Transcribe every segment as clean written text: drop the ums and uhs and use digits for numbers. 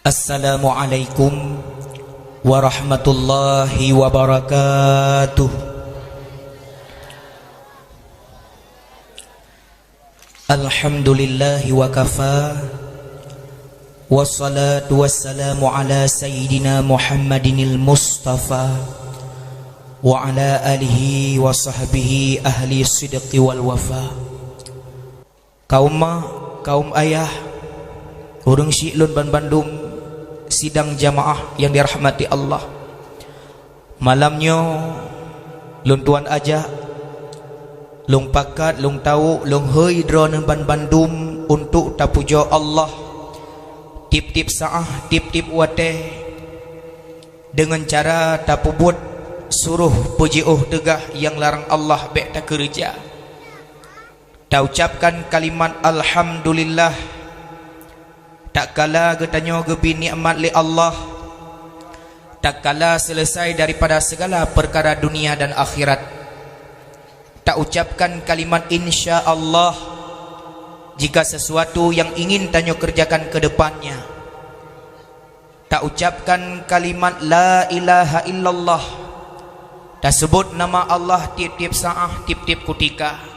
Assalamualaikum warahmatullahi wabarakatuh. Alhamdulillahi wa kafa, wassalatu wassalamu ala sayyidina Muhammadinil Mustafa wa ala alihi wa sahbihi ahli sidqi wal wafa. Kaum ayah, urang Syi'lun Ban Bandung, sidang jamaah yang dirahmati Allah. Malamnya lun tuan aja, lung pakat, lung tahu, lung hei drone Ban Bandung untuk tapuja Allah. Tip-tip saah, tip-tip wate, dengan cara tapubut suruh pujiuh tegah yang larang Allah baik tak kerja. Tak ucapkan kalimat Alhamdulillah, tak kala getanya gebi nikmat li Allah, tak kala selesai daripada segala perkara dunia dan akhirat. Tak ucapkan kalimat insya Allah jika sesuatu yang ingin tanyo kerjakan ke depannya. Tak ucapkan kalimat la ilaha illallah, tak sebut nama Allah tip-tip saah, tip-tip kutika.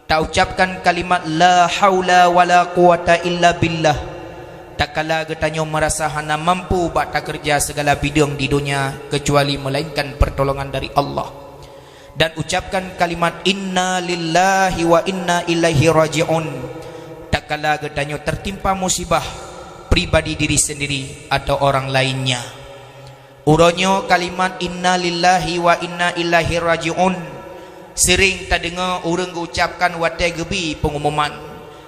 Tak ucapkan kalimat la haula wala quwata illa billah, tak kala getanyo merasa hana mampu bak tak kerja segala bidang di dunia kecuali melainkan pertolongan dari Allah. Dan ucapkan kalimat inna lillahi wa inna ilaihi raji'un, tak kala getanyo tertimpa musibah pribadi diri sendiri atau orang lainnya. Uronyo kalimat inna lillahi wa inna ilaihi raji'un sering tak dengar orang ucapkan wate gebi pengumuman,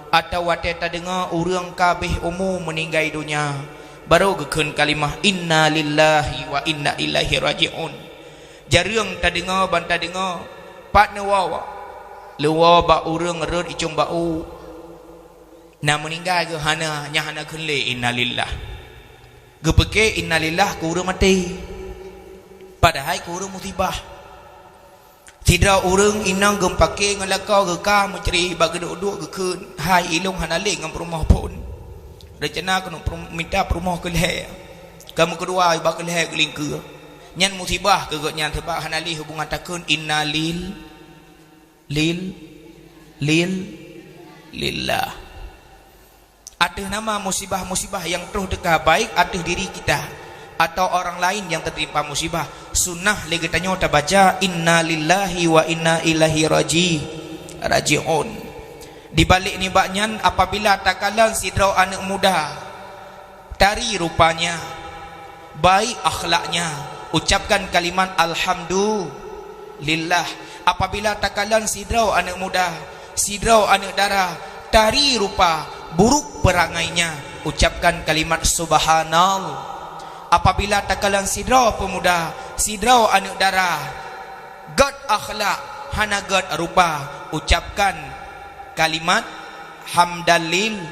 atau wate tak dengar orang kabeh umum meninggal dunia baru geken kalimah inna lillahi wa inna ilaihi raji'un. Jarang tak dengar ban tak dengar partner wawa lewa ba orang red icung bau na meninggal ke hana nya hana kenle inna lillah gepeke inna lillah ku urang mati padahal ku urang musibah. Tidak orang inang gempake ngelakau geka menceri bagi duduk geken hai ilung hanale ngam rumah pun rencana kena minta rumah ke leher kamu kedua bak leher geling ke nyan musibah ke nyan sebab hanali hubungan takun inna lillah. Ada nama musibah-musibah yang terus dekat baik atas diri kita atau orang lain yang tertimpa musibah. Sunnah lagi tanya tak baca inna lillahi wa inna ilaihi raji'un. Di balik ni baknyan apabila takalan sidrau anak muda tari rupanya, baik akhlaknya, ucapkan kalimat alhamdulillah. Apabila takalan sidrau anak muda, sidrau anak dara tari rupa, buruk perangainya, ucapkan kalimat subhanallah. Apabila takalan sidrau pemuda, sidrau anak darah, god akhlak, hana god rupa, ucapkan kalimat hamdalillah.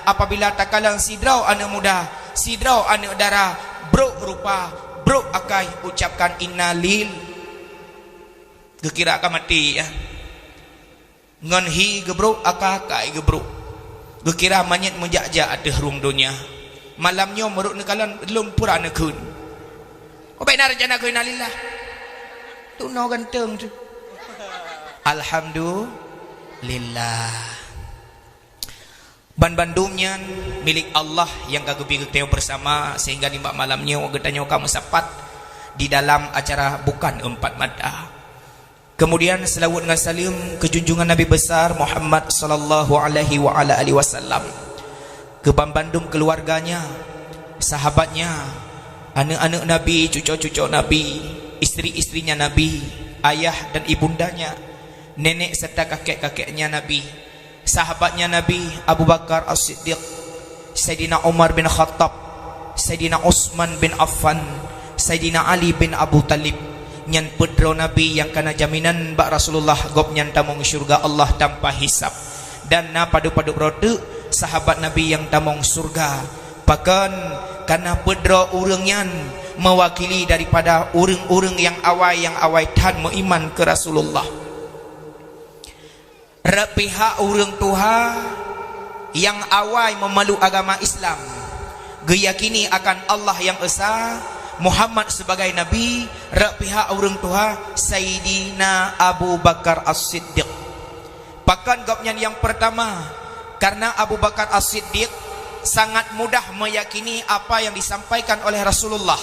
Apabila takalan sidrau anak muda, sidrau anak darah, brok rupa, brok akai, ucapkan innalil. Gekira akan mati ya. Ngonhi gebrok akai gebrok. Gekira manyet menjak-jak ada rum dunia. Malamnya meruk nekalan belum pura nekun. Obai narjana kun alillah. Tu no ganteng tu. Alhamdulillah. Ban Bandungnya milik Allah yang kagebi ketemu bersama sehingga di malamnya getanya kamu sapat di dalam acara bukan empat mata. Kemudian selawat dengan salim ke junjungan Nabi besar Muhammad sallallahu alaihi wa ala alihi wasallam. Ke Ban Bandung keluarganya, sahabatnya, anak-anak Nabi, cucu-cucu Nabi, isteri-istrinya Nabi, ayah dan ibundanya, nenek serta kakek-kakeknya Nabi, sahabatnya Nabi Abu Bakar As-Siddiq, Sayyidina Umar bin Khattab, Sayyidina Utsman bin Affan, Sayyidina Ali bin Abu Talib, nyan pedro Nabi yang kana jaminan bak Rasulullah gop nyan tamong syurga Allah tanpa hisab. Dan na padu-padu rodu sahabat Nabi yang tamong surga. Bahkan karena pedro urangnya mewakili daripada urang-urang yang awai tan meiman ke Rasulullah. Pihak urang tuha yang awal memeluk agama Islam, geyakini akan Allah yang esa, Muhammad sebagai Nabi, rak pihak orang tua Sayyidina Abu Bakar As-Siddiq. Pakan gopnya yang pertama, karena Abu Bakar As-Siddiq sangat mudah meyakini apa yang disampaikan oleh Rasulullah.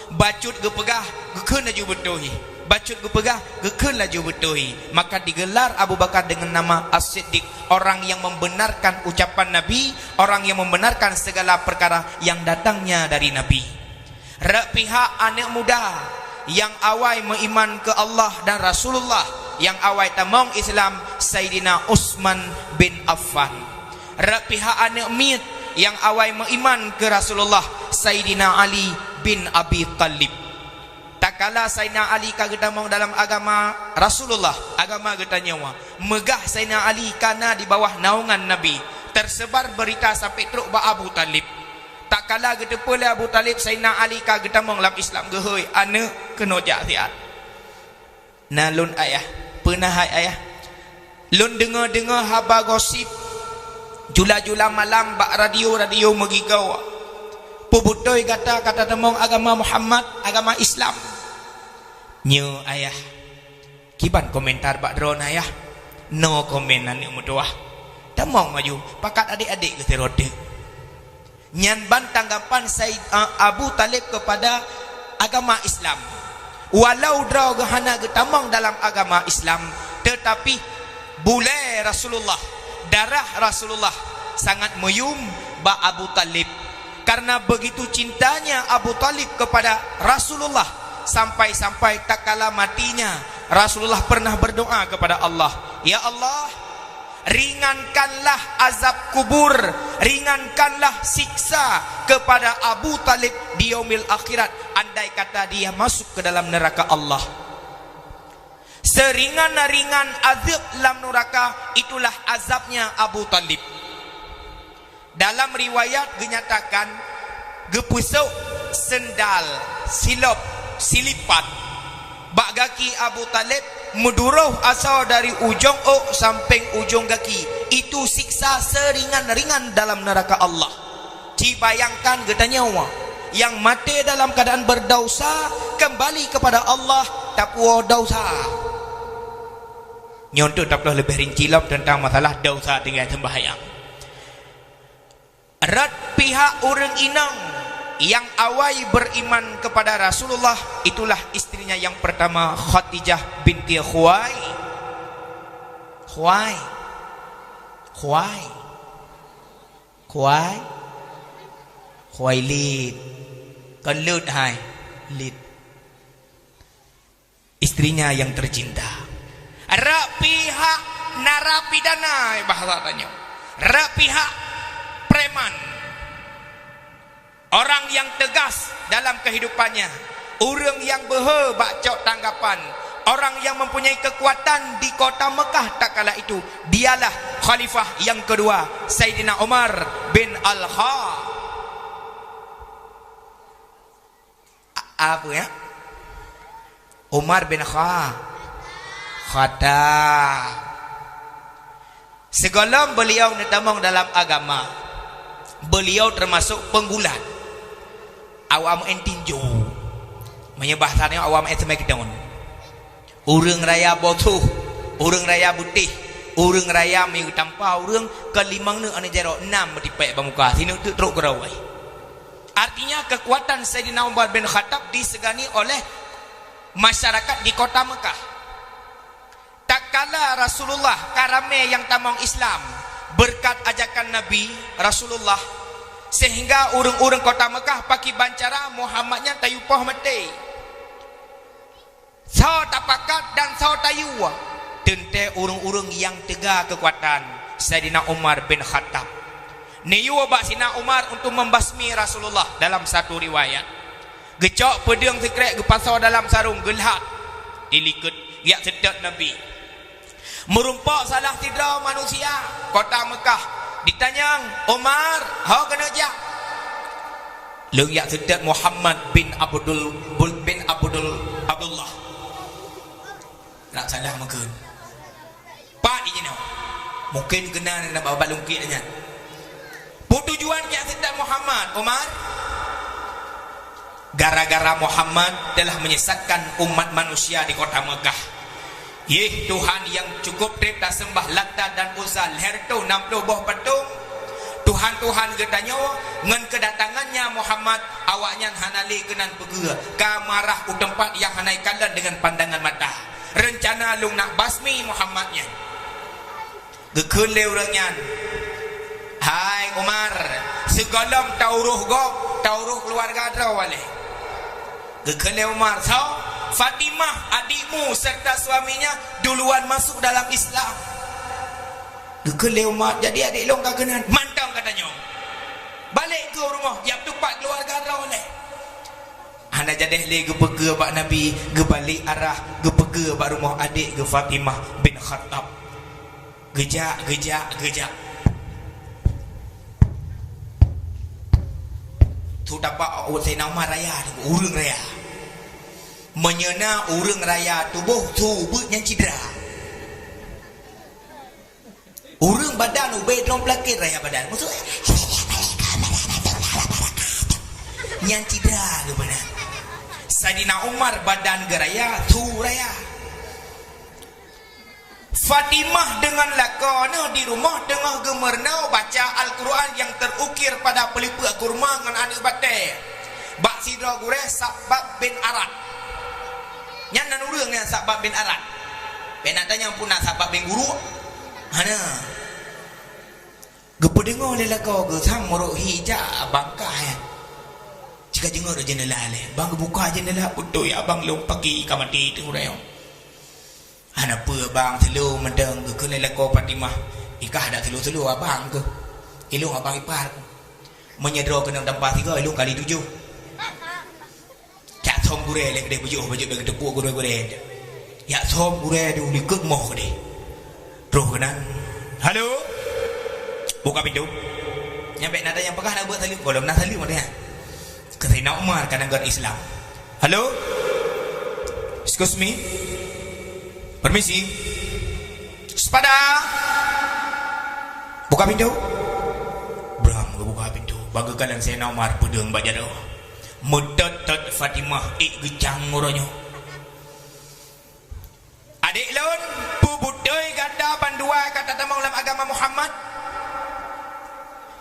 Bacut gepegah gekeun laju betuhi, bacut gepegah gekeun laju betuhi. Maka digelar Abu Bakar dengan nama As-Siddiq, orang yang membenarkan ucapan Nabi, orang yang membenarkan segala perkara yang datangnya dari Nabi. Rak pihak anak muda yang awal beriman ke Allah dan Rasulullah, yang awal tamong Islam, Sayyidina Utsman bin Affan. Rak pihak anak mit yang awal beriman ke Rasulullah, Sayyidina Ali bin Abi Talib. Tak kala Sayyidina Ali kagak tamong dalam agama Rasulullah, agama kita nyawa, megah Sayyidina Ali karena di bawah naungan Nabi. Tersebar berita sampai teruk ba Abu Talib. Tak kala kita pula Abu Talib, Sayyidina Ali kagak tamong dalam Islam gehoi anak kena jahsiat. Nah lun ayah, pernah ayah lun dengar haba gosip jula-jula malam bak radio megigau. Pubutoi kata temong agama Muhammad, agama Islam. Nyo ayah, kiban komentar bak drone ayah. No komen anak mutuah. Temong maju, pakat adik-adik ke terode. Nyan ban tanggapan Said Abu Talib kepada agama Islam. Walau draw gehana getamong dalam agama Islam, tetapi bule Rasulullah, darah Rasulullah sangat meyum ba Abu Talib. Karena begitu cintanya Abu Talib kepada Rasulullah, sampai-sampai tak kala matinya Rasulullah pernah berdoa kepada Allah, ya Allah, ringankanlah azab kubur, ringankanlah siksa kepada Abu Talib di yaumil akhirat, andai kata dia masuk ke dalam neraka Allah. Seringan-ringan azab dalam neraka itulah azabnya Abu Talib. Dalam riwayat dinyatakan gepusuk sendal silop silipat bak gaki Abu Talib meduruh asal dari ujung sampai ujung kaki. Itu siksa seringan-ringan dalam neraka Allah. Cibayangkan getanya yang mati dalam keadaan berdosa kembali kepada Allah tak puas dosa. Nyontok tak perlu lebih rinci tentang masalah dosa dengan sembahyang. Erat pihak orang inang yang awal beriman kepada Rasulullah, itulah istrinya yang pertama, Khadijah binti Khuwailid. Kelut hai lid, istrinya yang tercinta. Erat pihak narapidana bahasa tanya, erat pihak preman, orang yang tegas dalam kehidupannya, orang yang behe bacok tanggapan, orang yang mempunyai kekuatan di kota Mekah tak kala itu, dialah khalifah yang kedua, Sayyidina Umar bin apa ya? Umar bin Khattab. Segala beliau netamong dalam agama, beliau termasuk penggulat awam entinju, menyebahsannya awam smackdown, urang raya botuh, urang raya putih, urang raya minggu tanpa urang kelimang nu ane jero 6 dipek bamuka sini teruk gerawai. Artinya kekuatan Sayyidina Umar bin Khattab disegani oleh masyarakat di kota Mekah. Tak kala Rasulullah karame yang tamong Islam berkat ajakan Nabi Rasulullah, sehingga urang-urang kota Mekah paki bancara Muhammadnya tayupah mati. Sao tapakat dan sao tayuwa tente urang-urang yang tega kekuatan Sayyidina Umar bin Khattab. Niyu bak Sina Umar untuk membasmi Rasulullah dalam satu riwayat. Gecok pedang sekrek gepasau dalam sarung gelhat dilikut giat sedap Nabi. Merumpak salah tidra manusia kota Mekah. Ditanya Umar, hau kena jak? Leung yak sedap Muhammad bin Abdullah. Nak salah mungkin. Pak di jenuh. Mungkin kena nak bawa balungkit nya. Muhammad? Umar? Gara-gara Muhammad telah menyesatkan umat manusia di kota Mekah. Yeh Tuhan yang cukup kita sembah Lata dan Uzza herto 60 buah patung. Tuhan-Tuhan gedanya ngan kedatangannya Muhammad awaknya hanali kenan pegera kamarah u tempat yang hanai kalan dengan pandangan mata. Rencana lung nak basmi Muhammadnya. Gekun leurangnya. Hai Umar, segalam tauruh gop, tauruh keluarga ada wale. Gekun le Umar, tahu Fatimah adikmu serta suaminya duluan masuk dalam Islam. Gekele umat jadi adik long kagenan mantang katanya. Balik ke rumah tiap tempat keluarga ada oleh. Hana jadeh le gepege bak Nabi, gebalik arah gepege bak rumah adik ke Fatimah bin Khattab. Gejak. Tu dapat Sayyidina Umar raya urang raya. Menyena urang raya tubuh yang cedera. Urang badan ubay dong pelakir raya badan. Maksud yang cedera ke badan. Sayyidina Umar badan geraya tu raya. Fatimah dengan lakona di rumah tengah gemerna baca Al-Quran yang terukir pada pelipuk kurma dengan anak batai. Bak sidra gure Sabab bin Arad. Yang nan urang yang Sabab bin Arad. Penak tanya pun nak Sabab bin Guru. Hana gepo dengar le lako ge sang morok hijab bangkah ya. Jika dengar jendela le, bang buka jendela betul ya abang long pagi kamati tu reo. Hana pe bang telu mendeng ge le lako Fatimah. Ikah dak telu abang ke. Ilung abang ipar. Menyedro kena tempat 3 ilung kali 7. Cak thom gure le gede baju bagi tepuk gure. Ya thom gure du likut moh gede. Roh kenan. Halo. Buka pintu. Nyampe nada yang pekah nak buat salim. Kalau nak salim mana ya? Sayyidina Umar kan negara Islam. Halo. Excuse me. Permisi. Sepada. Buka pintu. Bram buka pintu. Bagaikan Sayyidina Umar pedang bajaro. Mudat Fatimah gecang ngoronyo. Adik lon pubudai gada bandua kata tamang dalam agama Muhammad.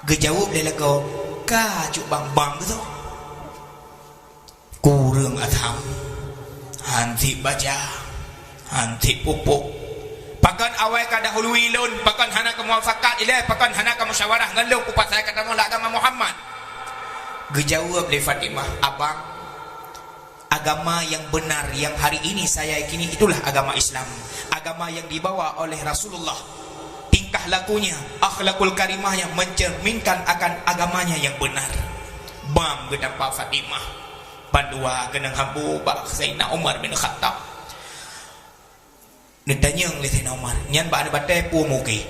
Gejawab dia lego ka cuk bang gitu. Kurang atham. Hanti baca. Hanti pupuk. Pakan awal kada hului lon, pakan hana ke muafakat ilai, pakan hana ke musyawarah ngalung upat saya kata tamang agama Muhammad. Gejawab dia Fatimah, abang agama yang benar yang hari ini saya yakini itulah agama Islam. Agama yang dibawa oleh Rasulullah. Tingkah lakunya, akhlakul karimahnya mencerminkan akan agamanya yang benar. Bam gedapa Fatimah. Pandua kenang hambu bak Sayyidina Umar bin Khattab. Nedanya oleh Sayyidina Umar, nyan ba ada batai pu muki.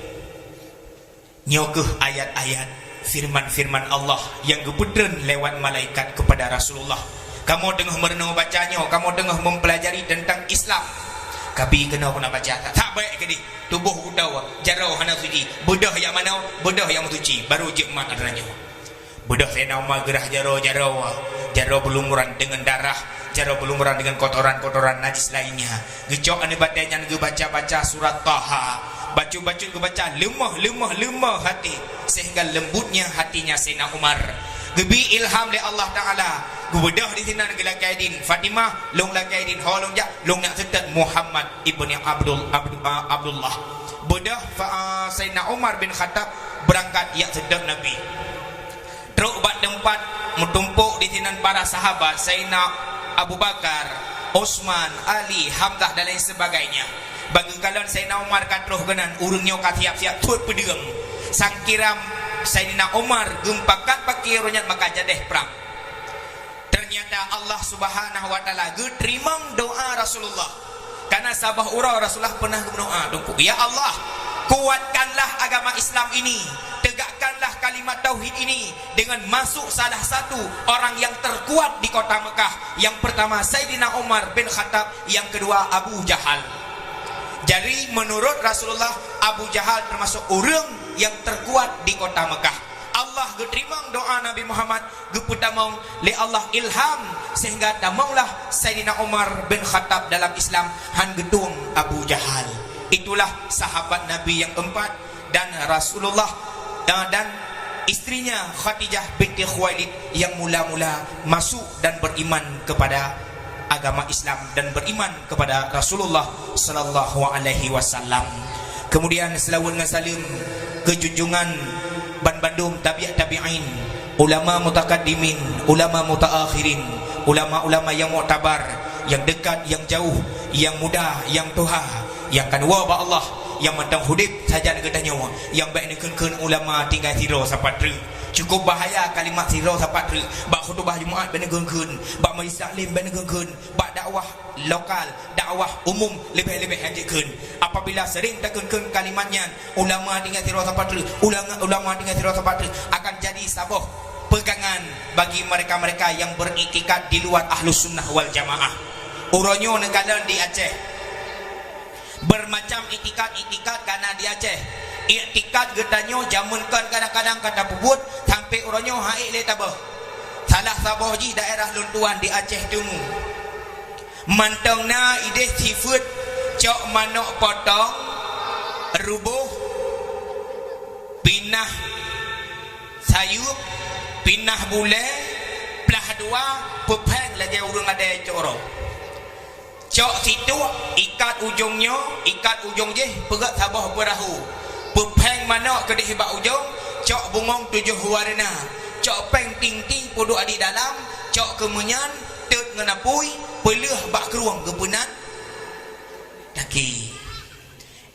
Nyokeh ayat-ayat firman-firman Allah yang gepedren lewat malaikat kepada Rasulullah. Kamu tengah merenung bacanya, kamu tengah mempelajari tentang Islam. Kabi kena aku nak baca tak baik ke ni? Tubuh ku tahu jarau hana suci. Bedah yang mana? Bedah yang suci. Baru jemaat adanya. Bedah Sayyidina Umar gerah jarau berlumuran dengan darah, jarau berlumuran dengan kotoran-kotoran najis lainnya. Gecok ane batanya ge baca-baca surat Taha. Baca-baca ge baca lemah hati sehingga lembutnya hatinya Sayyidina Umar. Gebi ilham dari Allah Ta'ala. Gubedah di sini negara Kaidin Fatimah long la Kaidin holong ja long nak setat Muhammad ibni Abdullah. Bedah Sayyidina Umar bin Khattab berangkat ya sedat Nabi. Teruk bat tempat menumpuk di sini para sahabat Sayyidina Abu Bakar, Osman, Ali, Hamzah dan lain sebagainya. Bagi kalian Sayyidina Umar katruh genan urungnya katiap-siap tut pedeng. Sang kiram Sayyidina Umar gempakat pakai ronyat maka jadeh perang. Ternyata Allah Subhanahu wa taala geterimang doa Rasulullah. Karena sabah urau Rasulullah pernah berdoa, ya Allah, kuatkanlah agama Islam ini, tegakkanlah kalimat tauhid ini dengan masuk salah satu orang yang terkuat di kota Mekah. Yang pertama Sayyidina Umar bin Khattab, yang kedua Abu Jahal. Jadi menurut Rasulullah, Abu Jahal termasuk orang yang terkuat di kota Mekah. Allah Allah terima doa Nabi Muhammad pertama le Allah ilham sehingga damanglah Sayyidina Umar bin Khattab dalam Islam han gedung Abu Jahal. Itulah sahabat Nabi yang keempat, dan Rasulullah dan istrinya Khadijah binti Khuwailid yang mula-mula masuk dan beriman kepada agama Islam dan beriman kepada Rasulullah sallallahu alaihi wasallam. Kemudian selawat dengan salim ke junjungan ban bandum tabi'in, ulama mutakaddimin, ulama mutaakhirin, ulama-ulama yang muktabar, yang dekat, yang jauh, yang muda, yang tuha, yang kan wa ba Allah, yang mentang hudib saja negatanya, yang baik nekeun ulama tinggal siro sapatru. Cukup bahaya kalimat siro sapatru. Bak khutbah Jumaat benegeun, bak majlis taklim benegeun, bak dakwah lokal, dakwah umum lebih-lebih hanjekeun. Apabila sering tekeun kalimatnya ulama tinggal siro sapatru, ulama tinggal siro sapatru, akan jadi sabah pegangan bagi mereka-mereka yang beriktikad di luar Ahlus Sunnah wal Jamaah. Uronyo negara di Aceh bermacam itikad karena di Aceh. Iktikad getanyo jamunkan kadang-kadang kata pubut sampai uronyo haik le tabah. Salah sabah ji daerah Luntuan di Aceh temu. Mantangna ide sifut cok manok potong rubuh pinah sayup pinah bule pelah dua pepeng lagi urang ada coro. Cok situ ikat ujung je pegat sabah perahu. Pepeng mana ke di hibak ujung, cok bungong 7 warna, cok peng ting-ting puduk di dalam, cok kemenyan tet ngenapui pelih bak keruang kepunan daki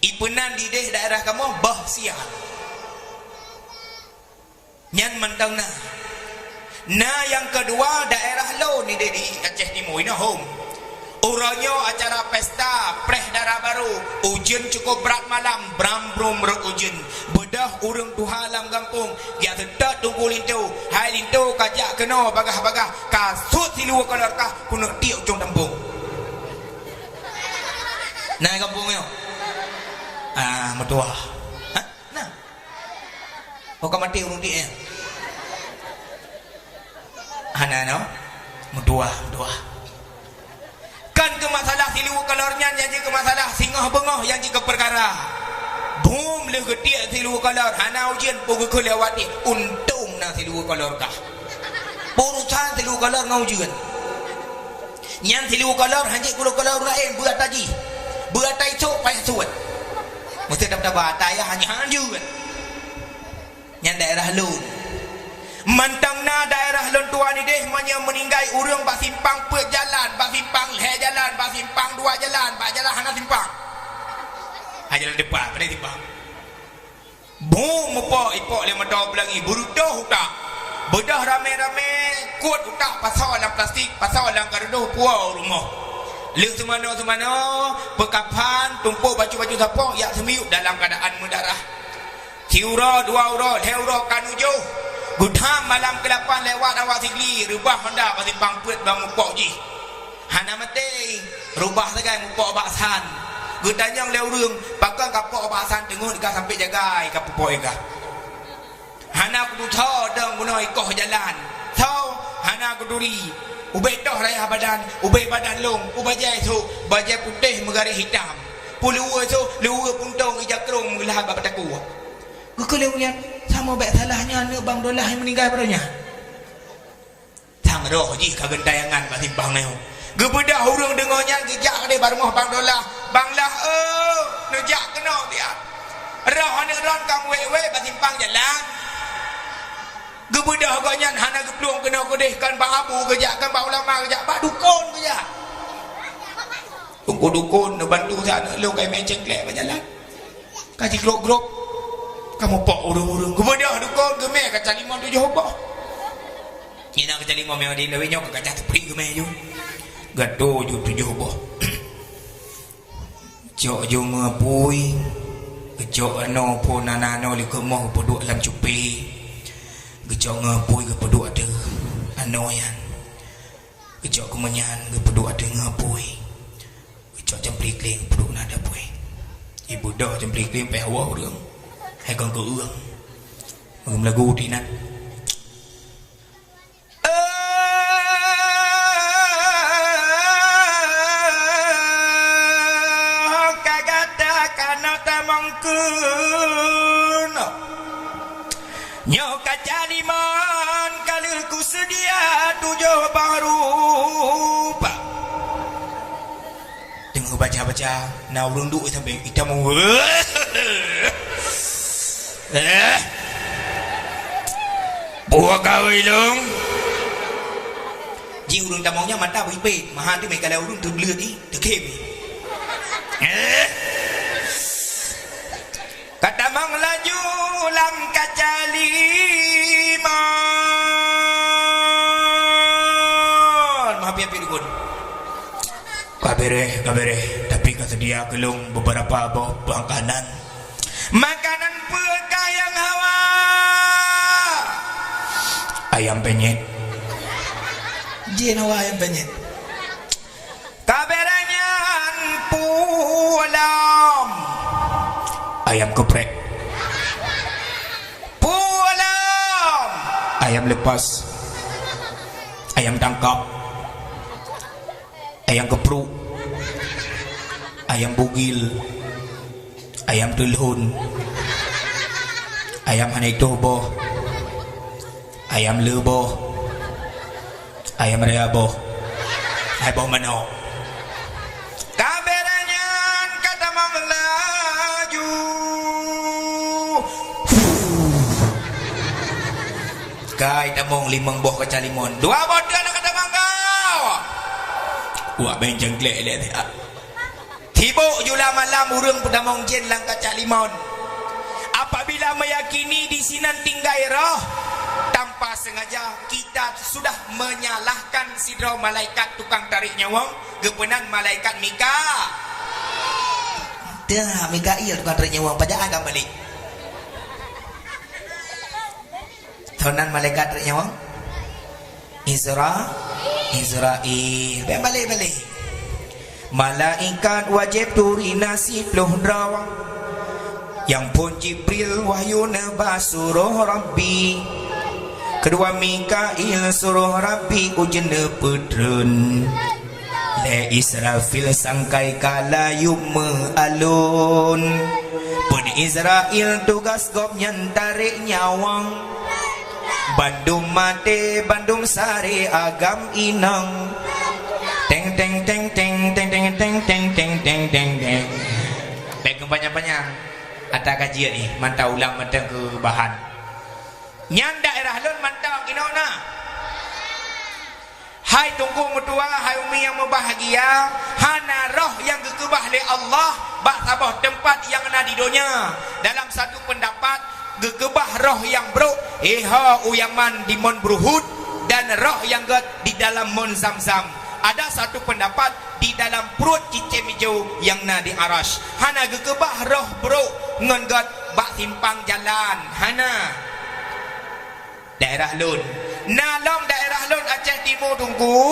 ipunan di deh daerah kamu bah sial nyan mentang nah yang kedua daerah lo ni di Aceh Timur ini home. Uranyo acara pesta preh darah baru, ujian cukup berat malam, bram-brum ujian bedah urang tuha alam kampung dia tetap tunggu lintu hai lintu kajak kena bagah-bagah kasut silu kolor kah kuno tiuk ujung tampung nah kampungnya metua nah mati urung dia no metua kan ke masalah silu kolornya yang ke masalah singah bengah yang ke perkara boom le gedia silu kolor hana ujian pugu kelewati untung na silu kolor kah urusan silu kolor ngau ujian yang silu kolor hanya kulo kolor lain buat tadi buat tai cok payah suat mesti dapat batai hanya hanjuan yang daerah lun mantangna daerah Luntuan ni deh meninggai urang bak simpang pek jalan, bak simpang le jalan, bak simpang dua jalan, bak jalan hana simpang. Jalan depan pada simpang. Boom ipok le mata belangi burudah utak. Bedah rame-rame kuat utak pasal dalam plastik, pasal dalam garuduh puau rumah. Lek semana pekapan tumpuk baju-baju sapok yak semiuk dalam keadaan mendarah. Tiura dua ura, leura kanujuh. Gudham malam ke-8 lewat awak sigli rubah honda pasti pangpet bang mupok ji hana mati rubah segai mupok baksan gudanyang leurung pakang kapok baksan tengok ika sampai jagai kapupok ika hana kudu tho deng guna ikoh jalan tho hana kuduri ubay toh raya badan ubay badan long ubajai tu bajai putih megari hitam puluwa tu luwa puntong ijakrong gelah bataku gukelewian sama baik salahnya ni bang dolah yang meninggal padanya tang roh ji kagentayangan bak simpang neu gebedah urang dengonya gejak de barumah bang dolah banglah nejak kena dia roh ni ron kang wewe bak simpang jalan gebedah gonyan hana geplung kena kodeh kan bang abu gejak kan bang ulama gejak bak dukun gejak tunggu dukun bantu sana lu kai meceng klek berjalan kaji grok-grok kamu pok urung-urung kemudian dukun gemeh kaca 5-7 hobah ni nak kaca 5 memang di lewenya kaca teprik gemeh je gaduh je 7 hobah jok je ngapui kejok ano pun nanano li kemah peduk dalam cupi kejok ngapui ke peduk ada ano yan kejok kemenyan ke peduk ada ngapui kejok jemprik kling peduk nada pui ibu dah jemprik kling peh hawa urang hai con cửa ương lagu đi nè kana tamangkeun nyo kacaliman kalilku sedia tujuh barupa tengok baca-baca na urang duk sampai kita mau buah kawai long ji urang tamongnya mata bipit mahan tu mai kalau urang tu belut ni dekem kata mang laju lam kacaliman mahapi-api dukun kabere tapi kata dia kelung beberapa makanan pekayang hawa ayam penyet jin hawa ayam penyet kaberanya pulam ayam geprek pulam ayam lepas ayam tangkap ayam kepruk ayam bugil ayam telhun ayam hanek toboh ayam leboh ayam reaboh ayam manok kaberanya kata melaju kai tamong limang boh kacalimon dua bodoh nak kata mangkau wah benjeng glek tibuk jula malam urang pedamong jen lang kacalimon apabila meyakini di sinan tinggai roh tanpa sengaja kita sudah menyalahkan sidra malaikat tukang tarik nyawang gepenan malaikat Mika dah Mikail tukang tarik nyawang pajak agak balik tahunan malaikat tarik nyawang Israel balik malaikat wajib turi nasib loh drawang yang pun Jibril wahyu nebasuruh Rabbi kedua Mikail suruh Rabbi ujen nepedrun le Israfil sangkai kalayu alun pun Israel tugas gop tarik nyawang Bandung mate Bandung sari agam inang teng teng teng teng teng teng teng teng teng teng teng teng baik banyak-banyak ada kajian ni mantau ulang mantau ke bahan nyan daerah lun mantau kinona hai tunggu mutua hai umi yang berbahagia hana roh yang gekebah oleh Allah bak sabah tempat yang ada di dunia dalam satu pendapat gekebah roh yang bro uyang man di mon bruhud dan roh yang get di dalam mon zam-zam ada satu pendapat di dalam perut cicim hijau yang na di arash hana gekebah roh bro ngengot bak simpang jalan hana daerah lun nalom daerah lun Aceh Timur tunggu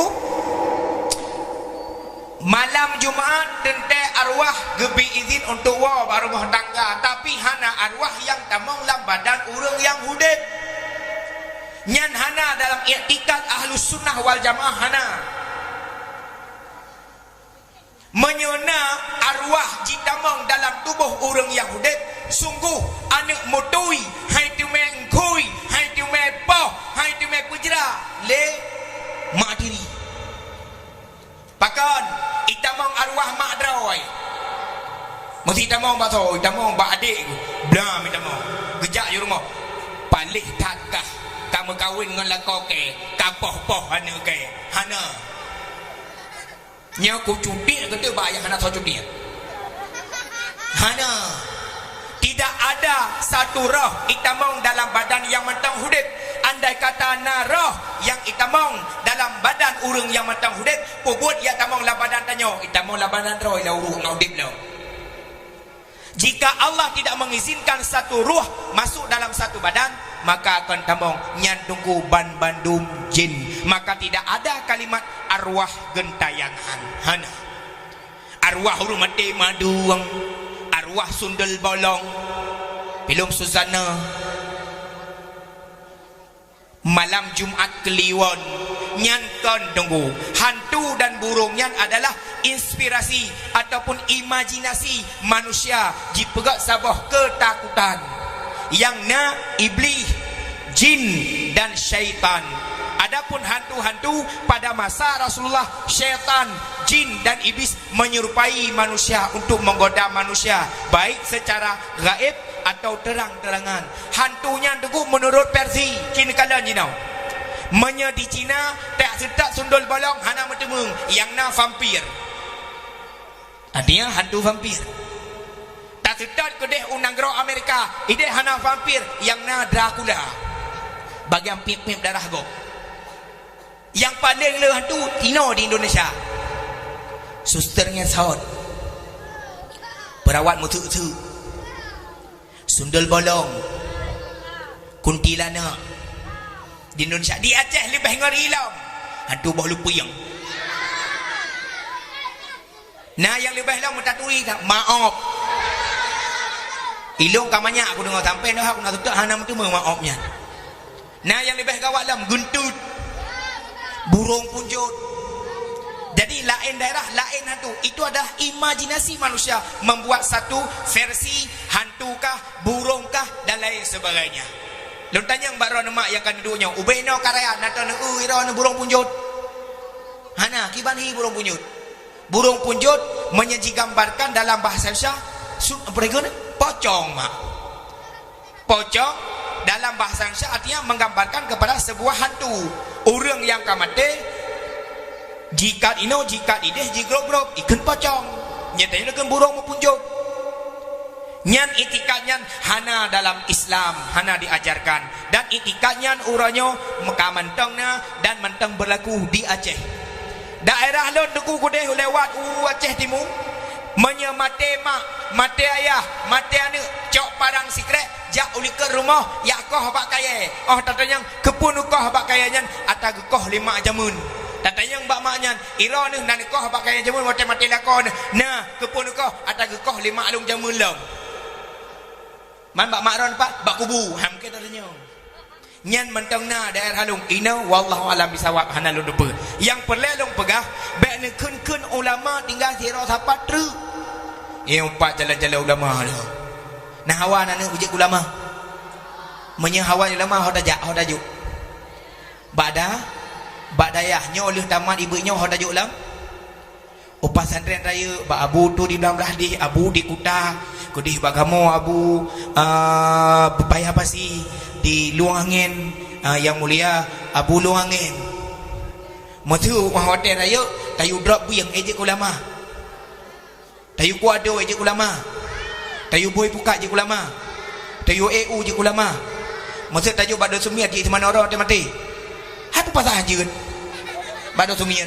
malam Jumaat tente arwah gebi izin untuk berumah tangga tapi hana arwah yang tamong lam badan urang yang hudib nyan hana dalam i'tikad ahlus sunnah wal jamaah hana menyona arwah jitamong dalam tubuh orang Yahudi sungguh anak motoi hai tu mengkui hai tu mepoh hai tu mepujra le mak diri pakon itamong arwah mak drawai mesti itamong baso itamong bak adik blam itamong gejak je rumah palih takah kamu kawin dengan lakoke kapoh-poh hana ke hana nyaku cuti kata bayar hana so cuti hana tidak ada satu roh itamong dalam badan yang mentang hudib andai kata na roh yang itamong dalam badan urang yang mentang hudib pubut ya tamong la badan tanyo itamong la badan roh la urang hudib lo jika Allah tidak mengizinkan satu ruh masuk dalam satu badan maka akan tamong nyan tunggu bandum jin maka tidak ada kalimat arwah gentayangan hana arwah huru mati maduang arwah sundel bolong pilum susana malam Jumat Kliwon nyan kon tunggu hantu dan burung nyan adalah inspirasi ataupun imajinasi manusia jipegak sabah ketakutan yang na iblis, jin dan syaitan. Adapun hantu-hantu pada masa Rasulullah, syaitan, jin dan iblis menyerupai manusia untuk menggoda manusia baik secara gaib atau terang-terangan. Hantunya teguh menurut versi Cina kala jinau. Menya di Cina tak setak sundul bolong hana metemung yang na vampir. Artinya hantu vampir. Tak setak kedeh unang gero Amerika ide hana vampir yang na Dracula. Bagian pip-pip darah go. Yang paling le hantu Tino di Indonesia. Susternya saud. Perawat mutu-mutu. Sundul bolong. Kuntilanak. Di Indonesia, di Aceh lebih ngeri hilang. Hantu bau lupuyang. Nah yang lebih hilang mentatui tak maaf. Ilung kamanya aku dengar sampai dah aku nak tutup hana tu maafnya. Nah yang lebih gawat dalam guntut, burung punjut. Jadi lain daerah lain hantu. Itu adalah imajinasi manusia membuat satu versi hantukah, burungkah dan lain sebagainya. Lu tanya mbak ron mak yang kan duduknya ubeno karya natan ira burung punjut. Hana kibani burung punjut. Burung punjut menyaji gambarkan dalam bahasa Indonesia pocong mak. Pocong dalam bahasa Indonesia artinya menggambarkan kepada sebuah hantu. Orang yang kamate jikat ino jikat ideh jigrok-grok ikan pocong. Nyatanya dengan burung punjut. Nyan itikadnya hana dalam Islam hana diajarkan dan itikadnya uranyo mentongnya dan mentang berlaku di Aceh. Daerah lon duku kudeh lewat Aceh Timur menyemate mak, mate ayah, mate anak, cok parang sikret, jak uli ke rumah, ya koh bak kaya. Oh tatanya kepun koh bak kayanya atau koh 5 jamun. Tatanya bak maknya ira ni nan koh bak kaya jamun mate lakon. Nah, kepun koh atau koh 5 alung jamun long. Man bak makron pak bak kubu ham ke tadanya nyan mentang na daerah halung ina wallahu alam bisawab hana lun dupa yang perlelong pegah bek ne kun ulama tinggal sira sapat tru ye umpat jalan-jalan ulama lo nah hawa nana ujik ulama menya hawa ulama hodaja hodajuk badayah nyo oleh tamat ibu nyo hodajuk lam upas santren raya bak abu tu di dalam di abu di kuta kudih bagamu abu payah pasi di luang angin yang mulia abu luang angin matu hotel raya tayu drop yang ejek ulama tayu kuado ejek ulama tayu boy puka ejek ulama tayu EU ejek ulama masa tayu bado sumir di mana orang mati apa pasal anjun bado sumir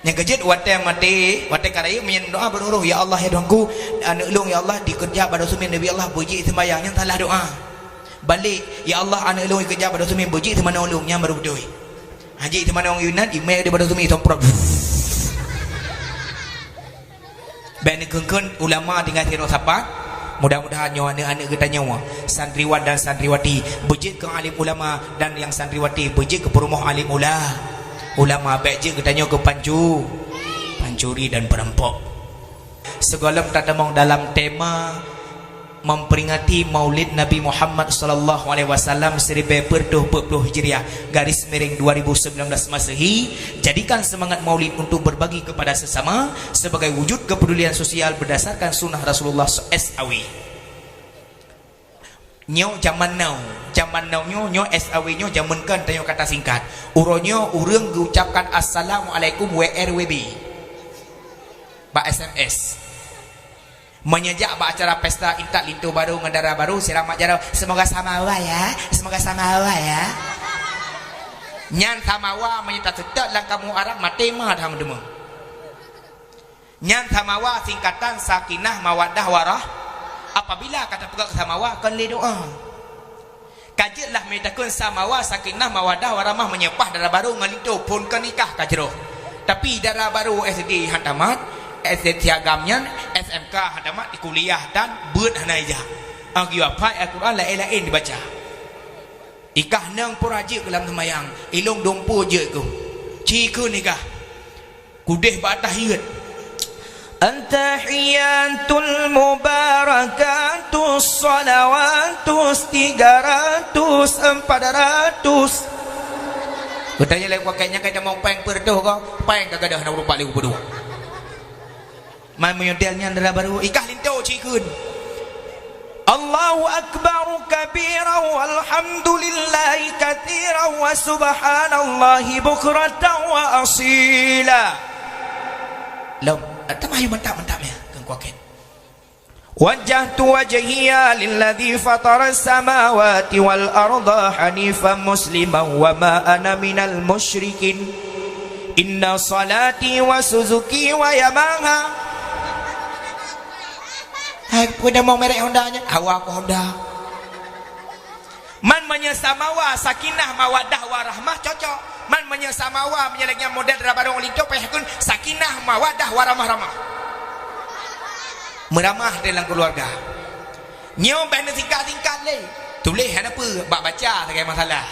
yang kejut watai mati watai karaya menyen doa beruruh ya Allah ya Tuhanku anak ulung ya Allah dikerja pada sumin Nabi Allah berjik sembahyang yang salah doa balik ya Allah anak ulung kerja pada sumin berjik semana ulung yang baru betul haji semana orang Yunan email dia pada sumin somprot ben kengken ulama tinggal tiro sapat mudah-mudahan nyawa anak-anak kita nyawa santriwan dan santriwati berjik ke alim ulama dan yang santriwati berjik ke perumah alim ulama baik je katanya ke pancuri dan perampok. Segala tertemong dalam tema memperingati Maulid Nabi Muhammad sallallahu alaihi wasallam 1440 Hijriah garis miring 2019 Masehi. Jadikan semangat Maulid untuk berbagi kepada sesama sebagai wujud kepedulian sosial berdasarkan sunnah Rasulullah SAW. Nyo zaman now nyo SAW nyo zaman kan tanya kata singkat uronyo urang mengucapkan assalamualaikum WRWB ba SMS menyejak ba acara pesta intak lintu baru ngendara baru siramat jarau semoga samawa ya nyan samawa menyita sedak lang kamu arab matema dham demo nyan samawa singkatan sakinah mawaddah warah. Apabila kata pegak samawa kan le doa kajilah metakun samawa sakinah mawadah waramah menyepah darah baru ngalito pun ke nikah kajero tapi darah baru SD hantamat SD tiagamnya SMK hantamat di kuliah dan beut hanaija agi apa Al-Quran lain-lain dibaca ikah nang puraji dalam semayang ilung dompu je ku ci ke nikah kudih batas hirat. Antahiyatul mubarakatus salawatus 300 400. Katanya lagi pakainya kayak mau peng perdoh kau, peng kagak dah nak rupa liu berdua. Mai menyudelnya ndara baru ikah linto cikun. Allahu akbar kabira walhamdulillahi katsira wa subhanallahi bukratan wa asila. Lam tamayu mantap ya kang kuaket. Wajjahtu wajhiya lilladzi fatara as-samawati wal arda hanifan musliman wa ma ana minal musyrikin. Inna salati wa suzuki wa yamaha. Hai kuda mau merek Hondanya, hawa aku Honda. Man menyesamawa sakinah mawaddah warahmah cocok. Man menyesamawa menyelengnya model rabarong lito pehkun sakinah mawaddah waramah-ramah. Meramah dalam keluarga. Nyo bana tingkat-tingkat le. Tulis apa? Bak baca tak ada masalah.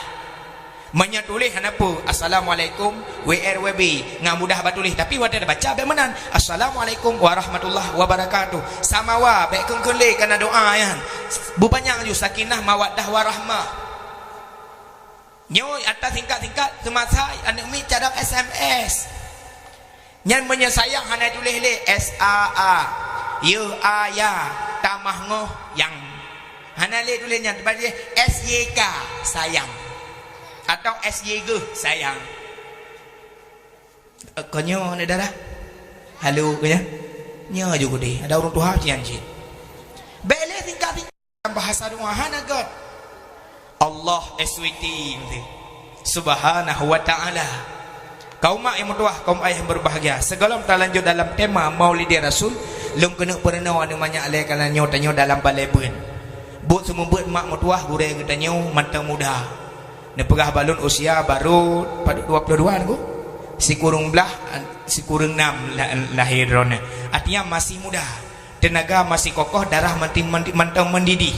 Menya tulis apa? Assalamualaikum WRWB. Ngah mudah ba tulis tapi wada baca be menan. Assalamualaikum warahmatullahi wabarakatuh. Samawa be keun le kana doa yan. Bupanyang ju sakinah mawaddah warahmah. Nyo atas tingkat-tingkat semasa anak mi cadang SMS. Nyan menyayang hana tulis le SAA. Ya ya tamah ngoh yang. Hana le tulisnya tempat dia SYK sayang. Atau SYG sayang. Konyo ni dah. Halo kanya. Nya juga deh. Ada orang tua yang cik. Bele tingkat-tingkat bahasa doa hana God. Allah SWT Subhanahu wa ta'ala. Kaum mak yang mutuah, kaum ayah yang berbahagia, segala kita lanjut dalam tema Maulid Rasul. Lung kena pernah namanya alai kana nyo tanyo dalam balai bun. Buat semua buat mak mutuah gureng kita nyo mantang muda. Ne pegah balun usia baru pada 22 ku. Si kurung belah si kurung 6 lahir rona. Artinya masih muda. Tenaga masih kokoh, darah mantang mendidih.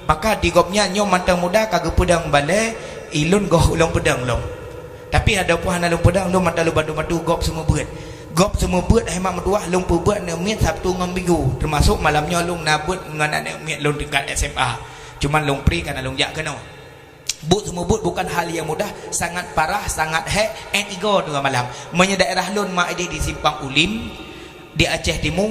Maka digopnya nyo mantang muda kagak pedang balai ilun goh ulong pedang long. Tapi ada puan ulong pedang long mata lu badu-badu gop semua buat. Gop semua buat hemat meduah long buat ne miat Sabtu ngam Minggu. Termasuk malamnya long nabut ngan anak miat long tingkat SMA. Cuman long pri kan long jak kena. But semua but bukan hal yang mudah, sangat parah, sangat hek and ego dua malam. Menye daerah lun mak ide di Simpang Ulim di Aceh Timur.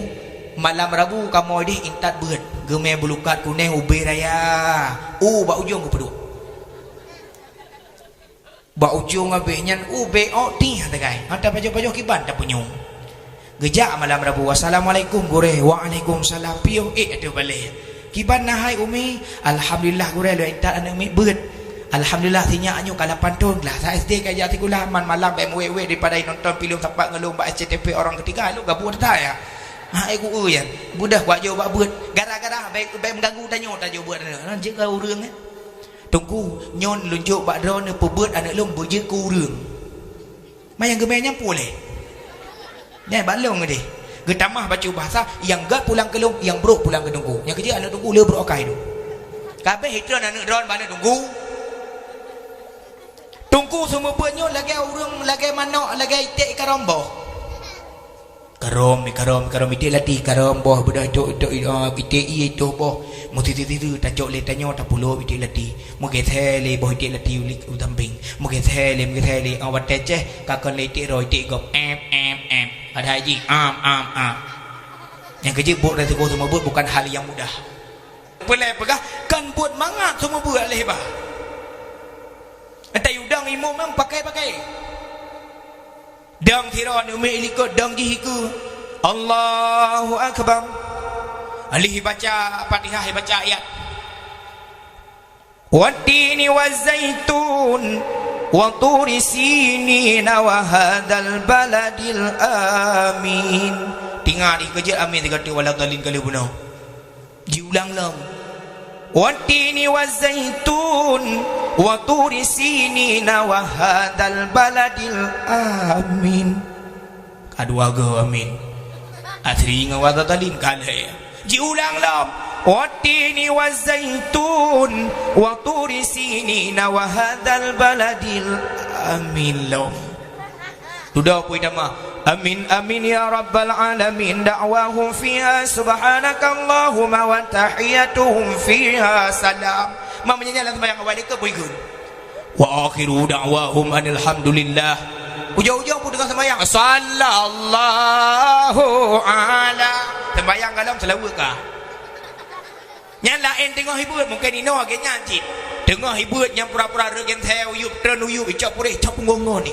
Malam Rabu kamu ide intat beut. Gemeh bulukat kuning ube raya. Ba ujung ku peduk. Ba ujung abehnya ube ti tagai. Anta pajo-pajo kiban tak punyung. Gejak malam Rabu. Wassalamualaikum gore. Waalaikumsalam pio atu balik. Kiban nahai umi. Alhamdulillah gore lu intat anak mi beut. Alhamdulillah tinya anyu kala pantun lah. Saya SD kaya tikulah man malam MWW daripada nonton filem tapak ngelomba SCTV orang ketiga lu gabu tak ya. Hai ku yan budah buat jo bak beut gara-gara baik mengganggu tanyo tajo buat ana je ka urang tunggu nyon lunjuk bak drone pebeut anak lom beuje ku urang mayang gemenya pole ne balong deh getamah baca bahasa yang gak pulang ke lom yang bro pulang ke tunggu yang kerja anak tunggu le bro akai tu kabeh hitron anak drone bana tunggu semua beunyo lagi urang lagi manok lagi itik karomboh karom ite lati karom boh budak itu ite itu boh muti titu tajok le tanyo tapulo ite lati muge thele boh ite lati ulik utamping muge thele awat teceh kakon le ite ro ite gop em ada haji am yang kerja buat dari semua buat bukan hal yang mudah boleh pegah kan buat mangat semua buat leh bah entai udang imam memang pakai dang tiran umi ilikut dang jihiku Allahu Akbar alihi baca Fatihah baca ayat wattini wazaitun wa turi sinina wa hadzal baladil amin tinggal di kerja amin dikata wala dalin kali bunau diulang lang wattini wazaitun wa turi sinina wa hadzal baladil amin kadua go amin atri ngawada dalin kale diulang lam wattini wazaitun wa turi sinina wa hadzal baladil amin lam sudah pui dama Amin amin ya rabbal alamin. Da'wahum fiha subhanakallahumma wa tahiyyatuhum fiha salam. Mamanya dalam sembahyang awal ke buigun. Wa akhiru da'wahum alhamdulillah. Ujung-ujung pun dengan sembahyang sallallahu ala. Sembahyang dalam selawat kah? Yang lain tengah hibut mungkin ino agak nyanyi. Tengah hibut yang pura-pura regen theo yup tren uyup icap purih cap punggongo ni.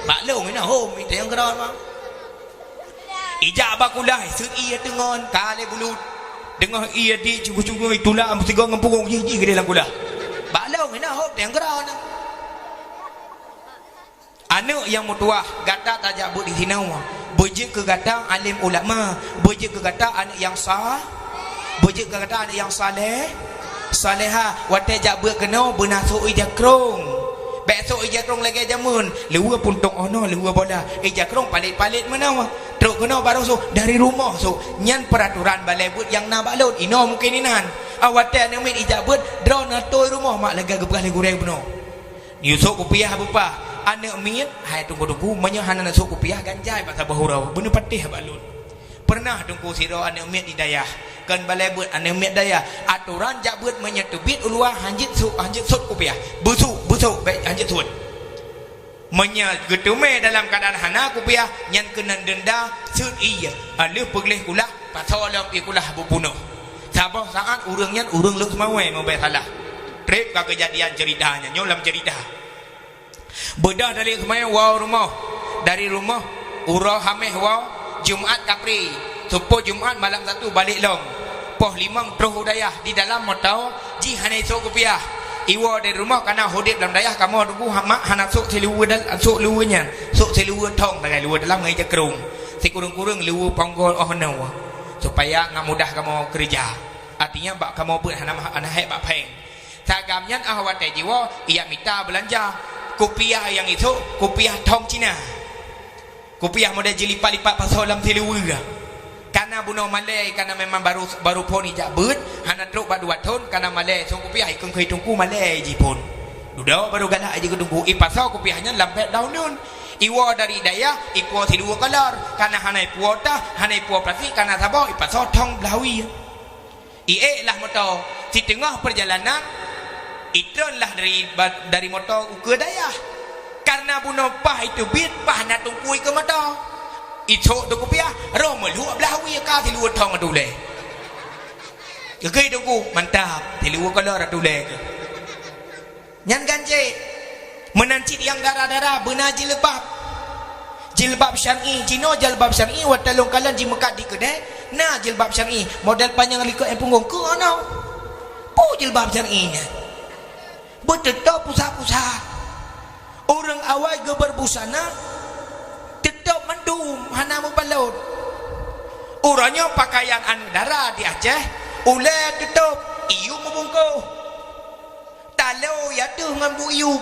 Baklong ina home itu yang keran bang. Ijak bakulai sut ia tengon kale bulut. Dengar ia di cukup-cukup itulah mesti gong ngempung ji ke dalam kulah. Baklong ina home yang keran. Anak yang mutuah gata tajak buat di sini bejek ke gata alim ulama, bejek ke gata anak yang sah, bejek ke gata anak yang saleh, saleha wate jak buat kena benasuk ijakrong. Besok ijakrong lagi jamun, lewa pun tok ono lewa bola. Ijakrong palit-palit mana truk kena baru so dari rumah so nyan peraturan balai but yang nak balut ino mungkin inan. Awate anak min ijak buat drone atoi rumah mak lega gepah le goreng beno. Yusuk kopiah apa? Anak miet hai tunggu-tunggu menyahan anak sok kopiah ganjai pasal bahurau bener patih balun. Pernah tunggu siro anak miet di dayah kan balai buat anak miet dayah aturan jak buat menyetubit ulua hanjit sut kopiah busuk baik hanjit sut menya getume dalam keadaan hana kopiah nyan kena denda sut iya alih pegleh kulah pasal lam ikulah bubunuh sabah saat urang nyan urang luk semawai membayar salah trip ke kejadian ceritanya nyolam cerita. Bedah dari semayang wow rumah. Dari rumah urah hameh wow Jumaat Kapri. Supo Jumaat malam satu balik long. Poh limang terus dayah di dalam motor ji hanai sok kopiah. Iwa dari rumah kana hodip dalam dayah kamu tunggu mak hanak sok seluwa dan sok luwanya. Sok seluwa tong dalam luwa dalam ngai jakrung. Si kurung-kurung luwa ponggol oh no. Supaya ngak mudah kamu kerja. Artinya bak kamu pun anak hek bak peng. Sagamnya ahwat jiwa ia minta belanja kopiah yang itu kopiah tong Cina, kopiah model jelipat-lipat pasal dalam telewiga. Karena bunuh Malay karena memang baru pun ijak ber, hana truk ba 2 tahun karena Malay so kopiah ikon kai tungku Malay ji pun. Duda baru galak aja tungku pasal kopiahnya lampet daun nun. Iwa dari daya ipo si 2 kolor karena hanai puota hanai puo plastik karena sabau pasal tong Belawi. Ie lah motor di tengah perjalanan itronlah dari motor ke dayah karena bunuh pah itu bit pah nak tungkui ke motor itu tu kopiah romel luak Belawi ka ti luak tong adule ke tungku mantap ti luak kolor adule ke nyan ganje menancit yang darah-darah benar jilbab syar'i Cino jilbab syar'i watalong kalan di Mekah di kedai nah jilbab syar'i model panjang likut yang punggung ke ono pu jilbab syar'inya bertetap pusat-pusat orang awal ke berbusana tetap mendum hana mubalut orangnya pakaian anu darah di Aceh ulai tetap iu membungkuh talau ya tu dengan bu iu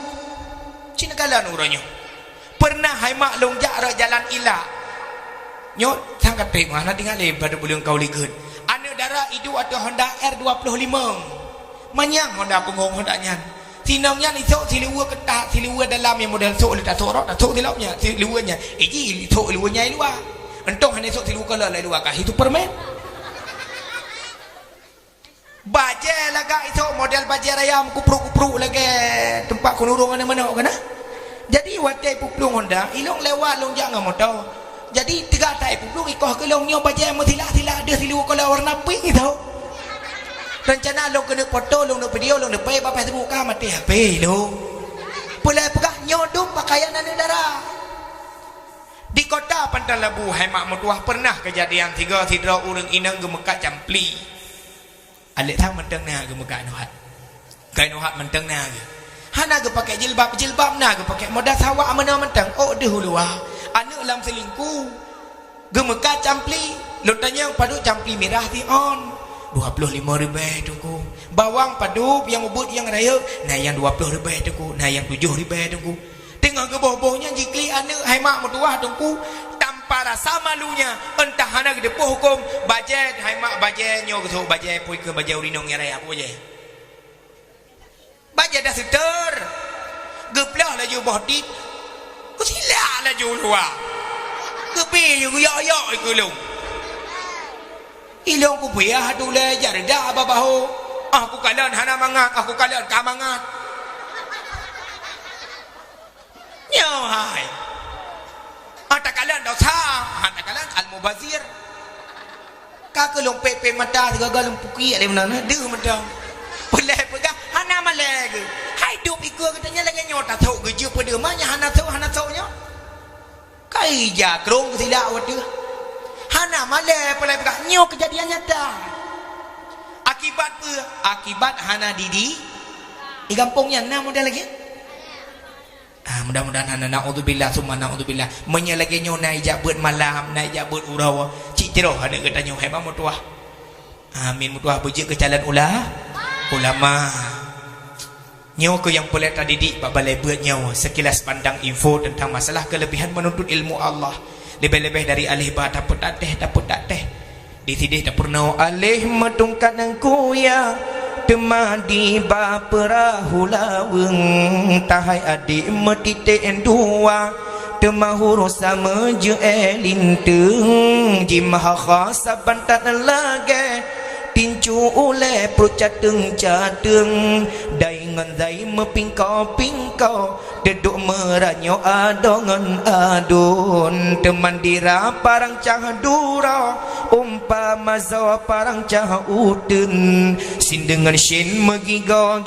cina kalan orangnya pernah hai mak longjak rak jalan ilak nyot sangat pek mana tinggal pada bulan kau ligut anu darah itu atau Honda R25 manyang Honda punggung Honda nyan sinongnya ni sok siluwa ketak siluwa dalam yang model sok letak sorok tak sok silapnya siluwanya ji sok siluwanya luar entong hanya sok siluwa kalau luar kah itu permen baje laga itu model baje rayam kupruk-kupruk lagi tempat kunurung mana-mana kena jadi watai puplung Honda ilong lewat long jangan motor jadi 3 tai puplung ikoh ke longnya baje mesilah-silah ada siluwa kalau warna pink itu rencana lo kena foto lo nak video lo nak pay bapak tu buka mati HP lo pulai pegah nyodum pakaian anu darah di kota Pantai Labu Hemak Mutuah pernah kejadian 3 sidra urang inang gemekat campli alik tang menteng na gemekat nuhat kai nuhat menteng na ge hana ge pakai jilbab na ge pakai modal sawak mana menteng oh deh luah anu lam selingkuh gemekat campli lo tanya padu campli merah ti on 25 ribu tunggu bawang padu yang ubud yang raya nah yang 20 ribu tunggu nah yang 7 ribu tunggu tengah ke bawah-bawahnya jikli anak haimak mutuah tunggu tanpa rasa malunya entah anak depoh hukum bajet haimak bajetnya ke bajet pui ke bajet urinong yang raya apa bajet bajet dah seter geplah laju bohdit ku silak laju luar Kepi you ya iku long. Ilong ku biah tu le jarda babaho. Aku kalan hana mangat, aku kalan ka mangat. Nyo hai. Ata kalan dak sa, ata kalan al mubazir. Ka kelong pepe mata tiga galung puki ale mana deu mata. Peleh pegang hana maleg. Hai dup ikut katanya lagi nyota thau geje pada manya hana thau nya. Kai ja krong sila wadu. Hana maleg peleh pegang nyo kejadian nyata. Akibat apa? Akibat hana didi. Di kampungnya na model lagi. Mudah-mudahan hana naudzubillah summa naudzubillah menyelagi nyo naik jabut malam naik jabut urawa cik ceroh ada katanya hai ba mutuah amin mutuah beje ke jalan ulama nyo ke yang boleh terdidik bab balai buat nyo sekilas pandang info tentang masalah kelebihan menuntut ilmu Allah lebih-lebih dari alih ba dapat tak teh ditidih tak pernah alih metungkat nangku ya temadi ba perahu laweng tahai adik metite dua temahuru sama je elinteng jimah khasa bantat lage tincu ule procateng cateng daingan zai mepingkau deduk meranyo adongan adun teman dira parang cah dura umpama zawa parang cah uden sin dengan shin megigau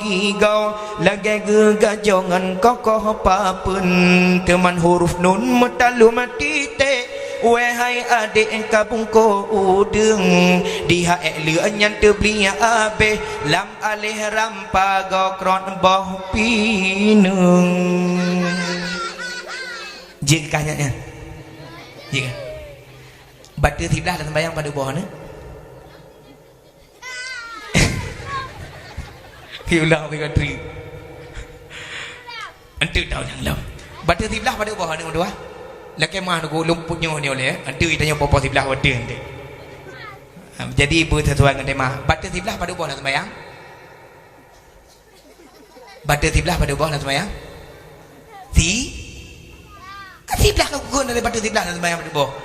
lagi gegajongan kokoh papen teman huruf nun metalu matite wahai adik kabung ko udeng diha eleuan teblia abe lam alih rampa gokron boh pinung jika kanya jika batu tiblah dan bayang pada bawah ni hiulang dengan tri antu tahu yang lam batu tiblah pada bawah ni berdua laki mah aku lumputnya ni oleh antu itanya popo tiblah wade ante jadi ibu sesuai dengan tema batu tiblah pada bawah dan bayang batu tiblah pada bawah dan bayang tiblah kau guna dari batu tiblah dan bayang pada bawah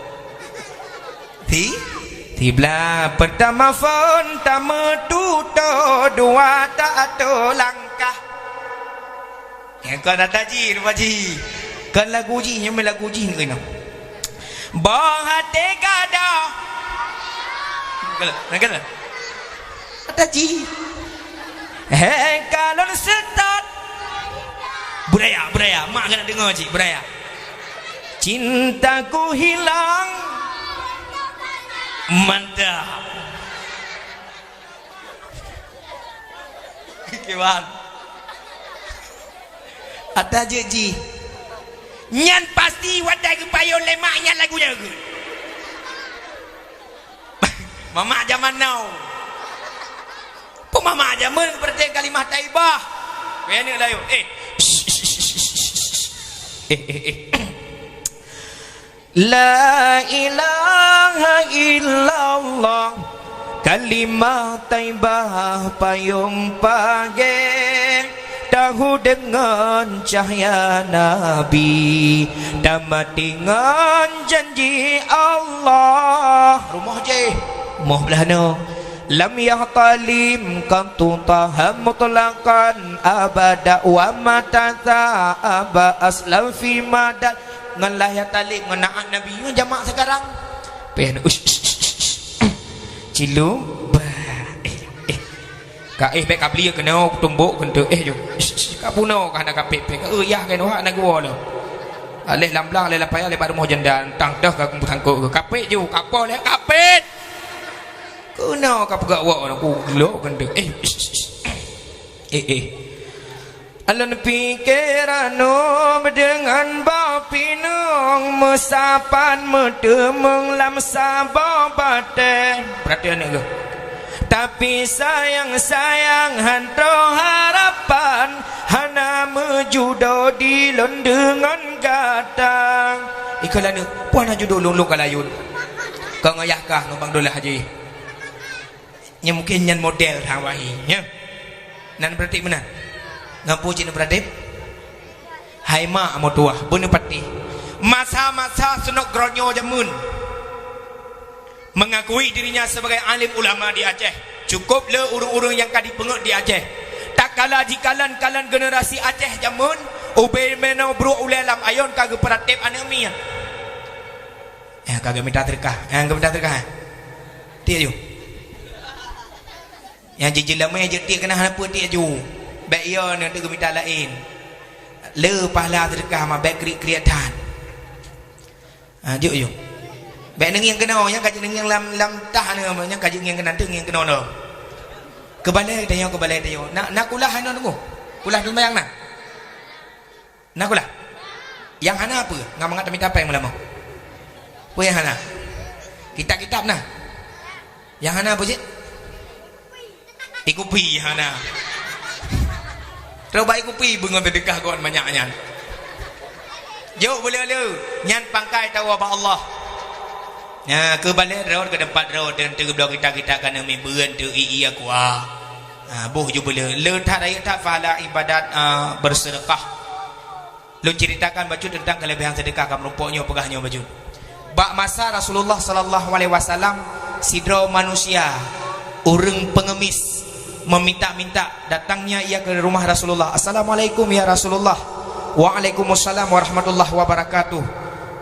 tiblah pertama fon tama tuto dua tak atau langkah yang kau nak taji rumah ji kan lagu ji yang lagu ji ni kena bang hati kada kena taji kalau setat budaya mak kena dengar ji budaya cintaku hilang mantap kewan ada ji nyan pasti wadai kepayon lemaknya lagunya ke mama zaman now pun mama zaman seperti kalimah taibah kena lah yuk La ilaha illallah kalimah taibah payung pagi tahu dengan cahaya Nabi tamat dengan janji Allah rumah je rumah belah no lam yahtalim kantu taham mutlaqan abada wa matata aba aslam fi madad ngan lahir talik ngenaan Nabi jamaah sekarang pen cilu ka baik kabli kena tumbuk kena jo ka puno ka nak kapek pe ka yah kan wa nak gua lo aleh lamblang aleh lapaya aleh pada rumah jandan tang dah ka tangkuk kapek jo kapo leh kapet kena ka pegak wa aku gelok kena alun pikiranu dengan bapinung mesapan medemeng lam sababate perhatian ni ke tapi sayang hantro harapan hana mejudo dilon dengan gatang ikalah ni puan judo lung kalayun kau ngayakah ngobang dolah haji nya mungkin nyan model hawahi nya nan berarti mana ngapu cina beradib hai mak amo tuah bener pati Masa-masa senok gronyo jamun mengakui dirinya sebagai alim ulama di Aceh. Cukup le urung-urung yang kadi pengut di Aceh. Tak kala di kalan-kalan generasi Aceh jamun ubay meno bro ulelam ayon kagak peratip anemi ya kagak minta terkah dia ju yang jijil lama je dia kena apa dia ju baik yo ne tu minta lain le pahala terkah ma baik kriatan ju baik neng yang kena yang kaji neng yang lam tah ne yang kaji yang kena teng yang kena no kebalai dia nak kulah hano nunggu kulah tu bayang nak kulah yang hana apa ngamangat minta apa yang melama apa yang hana kitab-kitab nah yang hana apa sih ikupi hana terus baik ikupi bengon berdekah kawan banyaknya jauh boleh nyan pangkai tahu apa Allah ya ke balik road ke tempat road dan terbelah kita kena memberan tu iya kuah boh je boleh le tak raya tak fahala ibadat bersedekah. Lu ceritakan baju tentang kelebihan sedekah kamu rumpoknya pegahnya baju. Bak masa Rasulullah sallallahu alaihi wasallam sidra manusia orang pengemis meminta-minta datangnya ia ke rumah Rasulullah. Assalamualaikum ya Rasulullah. Waalaikumsalam warahmatullahi wabarakatuh.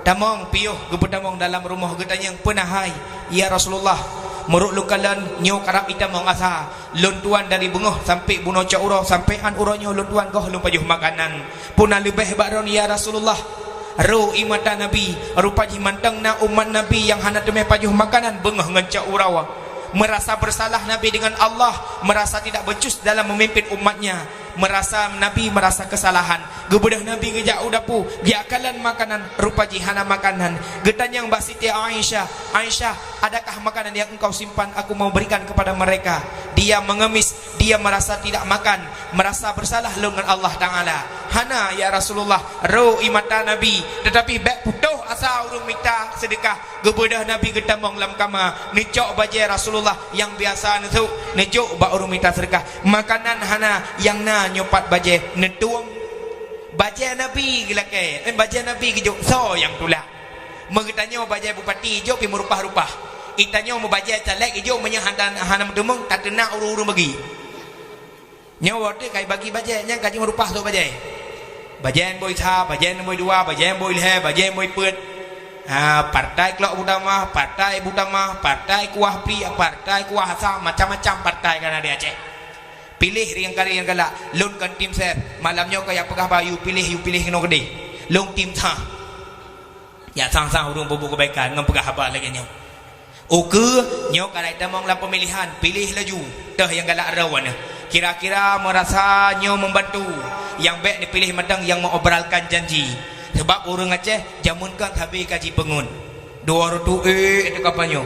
Damong piuh gebedamong dalam rumah getanya yang penahai ya Rasulullah. Meruk lukalan nyo karap ita mengasa luntuan dari bungoh sampai buno caurah sampai an uronyo luntuan goh lumpajuh makanan puna lebih baron ya Rasulullah ru imata nabi rupa jimantang na umat nabi yang hana temeh pajuh makanan bungoh ngencak urawa merasa bersalah nabi dengan Allah merasa tidak becus dalam memimpin umatnya merasa nabi merasa kesalahan gebedah nabi gejak udapu giakalan makanan rupa jihana makanan getanyang Mbak Siti Aisyah adakah makanan yang engkau simpan aku mau berikan kepada mereka dia mengemis dia merasa tidak makan merasa bersalah dengan Allah Ta'ala hana ya Rasulullah ro imata nabi tetapi bek putuh asa urung minta sedekah gebedah nabi getamong lam kama necok bajai Rasulullah yang biasa netuk necok bak urung minta sedekah makanan hana yang na nyopat bajai netuang bajai nabi gelake bajai nabi gejuk so yang tulak mengetanya bajai bupati hijau pi merupah-rupah itanya mau bajai caleg hijau menyahantan hanam demeng tak kena urung-urung bagi nyawa tu kai bagi bajai nya kaji merupah tu bajai bajai boy tha bajai boy dua bajai boy le bajai boy pet partai kelok utama partai utama partai kuah pri partai kuah asa macam-macam partai kan ada Aceh pilih yang kali yang galak lon kan tim set malamnya kayak pegah bayu pilih no gede long tim tha ya sang-sang urung bubu kebaikan ngam pegah apa lagi nyo oke nyo kalai tamong la pemilihan pilih laju dah yang galak rawan kira-kira merasa nyo membantu yang baik dipilih madang yang mengobralkan janji sebab orang Aceh jamun kan habis kaji pengun dua rotu itu kapanyo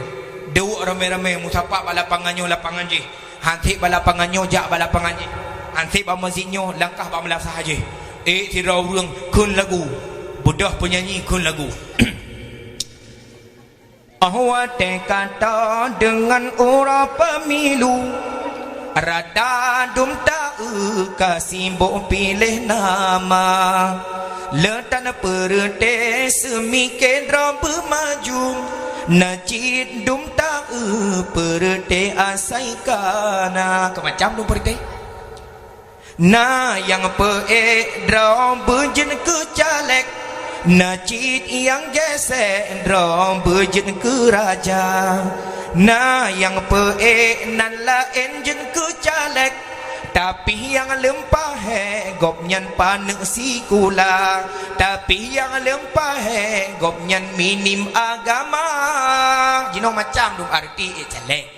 dua rame-rame musapak balapanganyo lapangan je hantik balapanganyo jak balapangan je hantik ba masjidnyo langkah ba melasah je tira urang kun lagu budah penyanyi kun lagu awak kata dengan ura pemilu rada dum tak kasih bo pilih nama letan perute semikin rampu maju najid dum tak perute asai kana kemacam dum perute na yang pe drum berjen ke caleg najid yang gesek drum berjen ke raja na yang pe nan lain jen ke caleg tapi yang lempah gopnyan panek sikula tapi yang lempah gopnyan minim agama jino macam dum arti caleg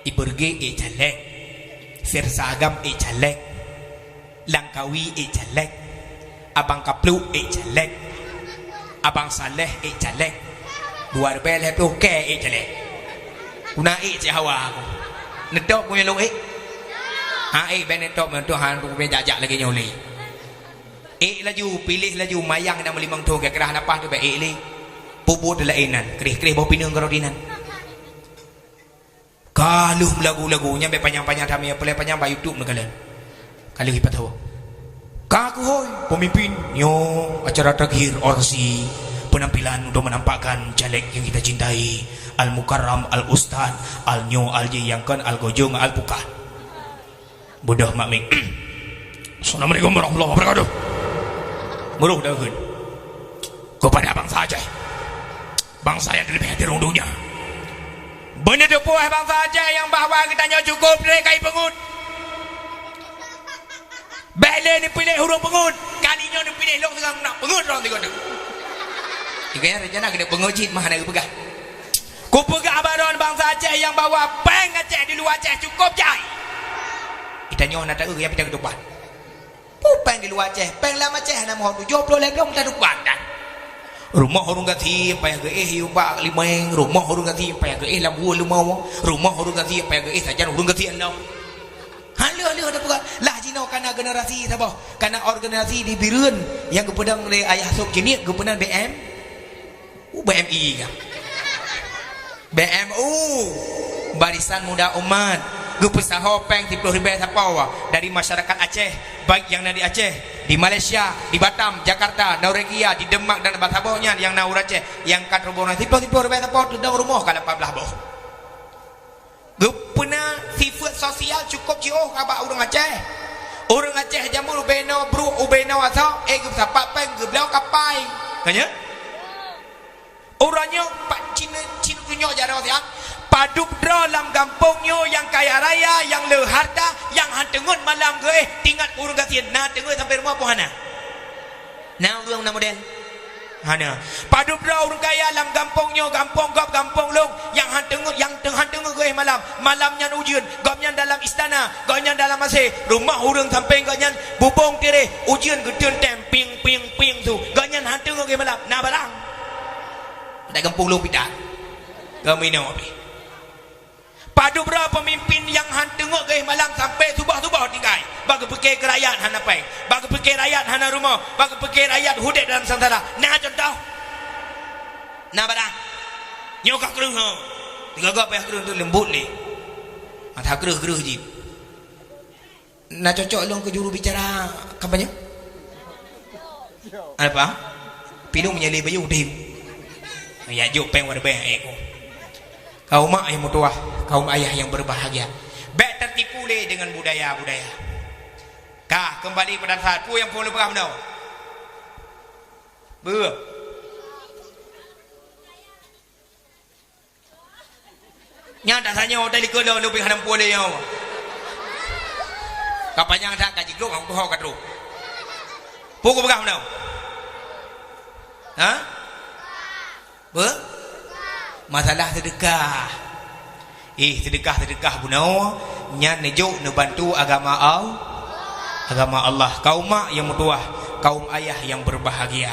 iberge caleg sersagam caleg langkawi caleg abang kaplu caleg abang saleh caleg luar bel itu ke caleg una hawa aku nedok punya lu benetok mentu han tu jajak lagi nyoli laju pilih laju mayang dah melimang tu kira apa tu baik li puput lainan kerih-kerih bau pinang kerodinan kalau lagu-lagunya be panjang-panjang kami pelai panjang ba YouTube nak kalian kalau kita tahu Kaku hoi pemimpin nyo acara terakhir orasi penampilan untuk menampakkan caleg yang kita cintai, Al Mukarram, Al Ustad, Al Nyo, Al Jiyangkan, Al Gojong, Al Pukat. Bodoh mak mik. Assalamualaikum warahmatullahi wabarakatuh. Muruh dahun kepada bangsa Aceh, bangsa yang lebih hati rong dunia. Benar tu puas bangsa Aceh yang bahawa kita nyo cukup dari kai pengut. Bele ni pilih huruf pengut, kalinya ni pilih long tengah nak pengut orang tengok nak. Ikanya rencana kena pengocit mah nak pegah. Ku pegah baron bangsa Aceh yang bawa peng Aceh di luar Aceh cukup jai. Kita nyo nak tahu yang kita ke depan. Peng di luar Aceh, peng lama Aceh nak mohon 70 legam kita depan dah. Rumah orang gati payah ge yubak limeng, rumah orang gati payah ge lambu lemau, rumah orang gati payah ge saja orang gati andau. Halu ada pula lah jino kana generasi sabah kana organisasi di Birun yang kepedang oleh ayah sok jenis kepedang BM BMI kan BMU Barisan Muda Umat gepesaho peng 30 ribu sapau dari masyarakat Aceh baik yang di Aceh, di Malaysia, di Batam, Jakarta, Norwegia, di Demak dan Batabaunya yang naur Aceh yang kat rombongan 30 ribu sapau tu dah rumah ka 18 boh. Gepena sifat sosial cukup jauh kabak orang Aceh. Orang Aceh jamu ubeno bro ubeno asal gesapak peng geblau kapai. Kanya? Orangnya pak Cina tunjuk jarang siang. Paduk dalam kampungnya yang kaya raya, yang le harta, yang hantengun malam ge tingkat urang kasian. Nah tengok sampai rumah pohana. Nah urang na model. Hana. Paduk orang kaya dalam kampungnya, kampung gop, kampung long yang hantengun ge malam. Malamnya ujian, gopnya dalam istana, gopnya dalam masih rumah urang sampai gopnya bubong tire, ujian gedeun temping ping tu. Gopnya hantengun ge malam. Nah barang. Ada kampung long pidak. Gamino api. Padu berapa pemimpin yang hantengok ke malam sampai subah-subah tinggal. Bagi fikir rakyat hana peng, bagi fikir rakyat hana rumah, bagi fikir rakyat hudet dalam sengsara. Nah contoh. Nah barang. Nyokak kereng ha. Tiga gap payah kereng tu lembut ni. Mata kereng je. Nah cocok long ke juru bicara kampanye. Apa? Pinung menyalih bayu dim. Ya jok peng wada baik aku. Kaum mak yang mutuah, kaum ayah yang berbahagia. Baik tertipu le dengan budaya-budaya. Kah kembali pada satu yang perlu faham tau. Ber. Nya tak tanya hotel ke lo lebih hadam pole yo. Kapanya tak kaji glok aku tahu kat ru. Pukul faham tau. Ha? Ber. Masalah sedekah. Sedekah bunau nya nejuk ne bantu agama Allah. Kaum mak yang mutuah, kaum ayah yang berbahagia.